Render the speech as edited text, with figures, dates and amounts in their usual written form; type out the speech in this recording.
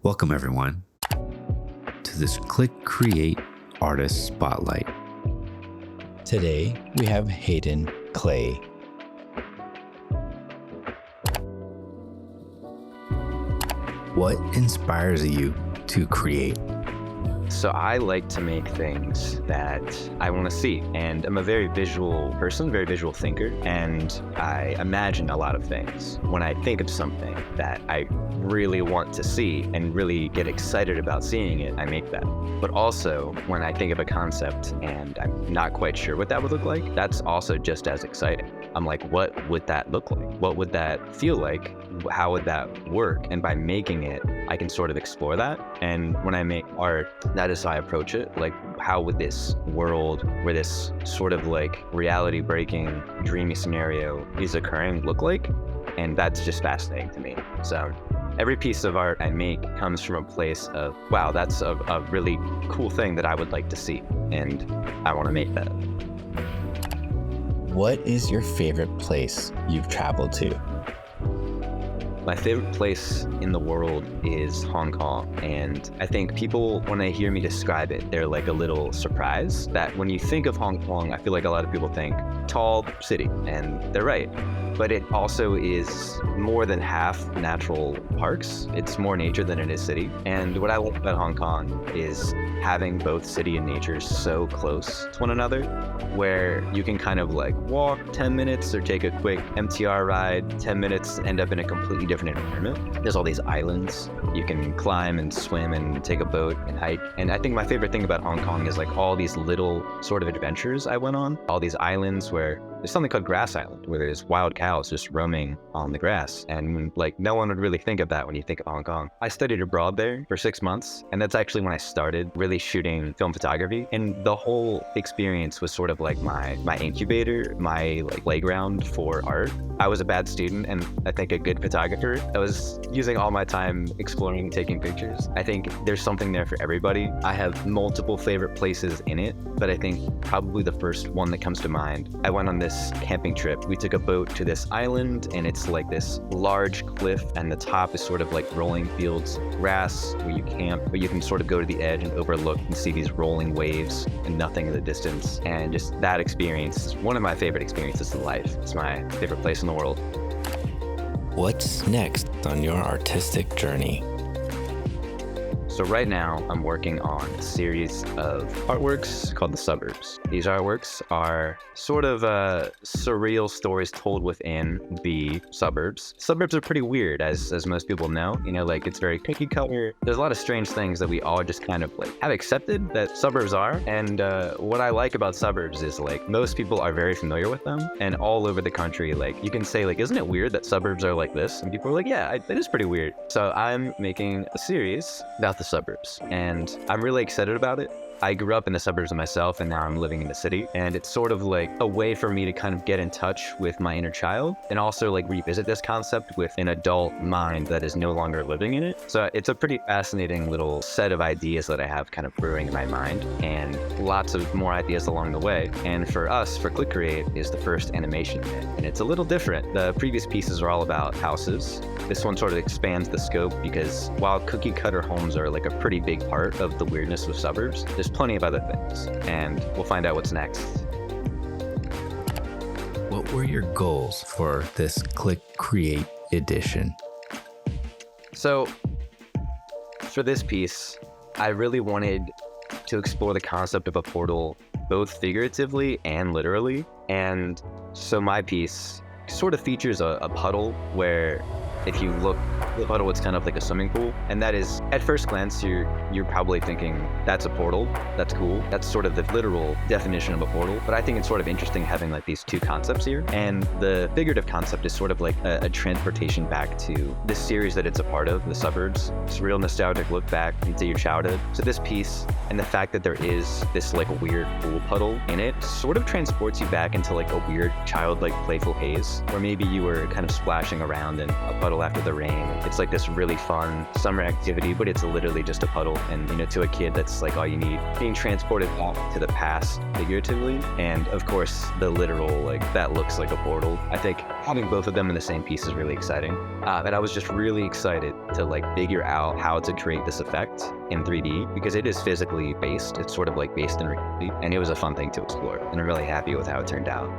Welcome, everyone, to this Click Create Artist Spotlight. Today, we have Hayden Clay. What inspires you to create? So I like to make things that I want to see, and I'm a very visual person, very visual thinker, and I imagine a lot of things. When I think of something that I really want to see and really get excited about seeing it, I make that. But also, when I think of a concept and I'm not quite sure what that would look like, that's also just as exciting. I'm like, what would that look like? What would that feel like? How would that work? And by making it, I can sort of explore that. And when I make art, that is how I approach it. Like, how would this world where this sort of like reality breaking, dreamy scenario is occurring look like? And that's just fascinating to me. So every piece of art I make comes from a place of, wow, that's a really cool thing that I would like to see. And I want to make that. What is your favorite place you've traveled to? My favorite place in the world is Hong Kong, and I think people, when they hear me describe it, they're like a little surprised that when you think of Hong Kong, I feel like a lot of people think tall city, and they're right. But it also is more than half natural parks. It's more nature than it is city. And what I like about Hong Kong is having both city and nature so close to one another, where you can kind of like walk 10 minutes or take a quick MTR ride, 10 minutes, end up in a completely different environment. There's all these islands. You can climb and swim and take a boat and hike. And I think my favorite thing about Hong Kong is like all these little sort of adventures I went on, all these islands where there's something called Grass Island, where there's wild cows just roaming on the grass. And like no one would really think of that when you think of Hong Kong. I studied abroad there for 6 months, and that's actually when I started really shooting film photography. And the whole experience was sort of like my incubator, my like playground for art. I was a bad student and I think a good photographer. I was using all my time exploring and taking pictures. I think there's something there for everybody. I have multiple favorite places in it, but I think probably the first one that comes to mind, I went on this camping trip. We took a boat to this island, and it's like this large cliff, and the top is sort of like rolling fields of grass where you camp, but you can sort of go to the edge and overlook and see these rolling waves and nothing in the distance. And just that experience is one of my favorite experiences in life. It's my favorite place in the world. What's next on your artistic journey? So right now, I'm working on a series of artworks called The Suburbs. These artworks are sort of surreal stories told within the suburbs. Suburbs are pretty weird, as most people know. You know, like it's very cookie cutter. There's a lot of strange things that we all just kind of like have accepted that suburbs are. And what I like about suburbs is like most people are very familiar with them. And all over the country, like you can say like, isn't it weird that suburbs are like this? And people are like, yeah, it is pretty weird. So I'm making a series about the suburbs, and I'm really excited about it. I grew up in the suburbs myself, and now I'm living in the city, and it's sort of like a way for me to kind of get in touch with my inner child and also like revisit this concept with an adult mind that is no longer living in it. So it's a pretty fascinating little set of ideas that I have kind of brewing in my mind, and lots of more ideas along the way. And for us, for Click Create is the first animation bit, and it's a little different. The previous pieces are all about houses. This one sort of expands the scope because while cookie cutter homes are like a pretty big part of the weirdness of suburbs, there's plenty of other things, and we'll find out what's next. What were your goals for this Click Create edition? So for this piece, I really wanted to explore the concept of a portal both figuratively and literally. And so my piece sort of features a puddle where if you look at the puddle, it's kind of like a swimming pool. And that is, at first glance, you're probably thinking, that's a portal, that's cool. That's sort of the literal definition of a portal. But I think it's sort of interesting having like these two concepts here. And the figurative concept is sort of like a transportation back to this series that it's a part of, The Suburbs. It's a real nostalgic look back into your childhood. So this piece, and the fact that there is this like weird pool puddle in it, sort of transports you back into like a weird childlike playful haze, where maybe you were kind of splashing around in a puddle after the rain, It's like this really fun summer activity, but it's literally just a puddle. And, you know, to a kid, that's like all you need. Being transported back to the past figuratively, and of course the literal, like that looks like a portal. I think having both of them in the same piece is really exciting. And I was just really excited to like figure out how to create this effect in 3D, because it is physically based. It's sort of like based in reality, and it was a fun thing to explore. And I'm really happy with how it turned out.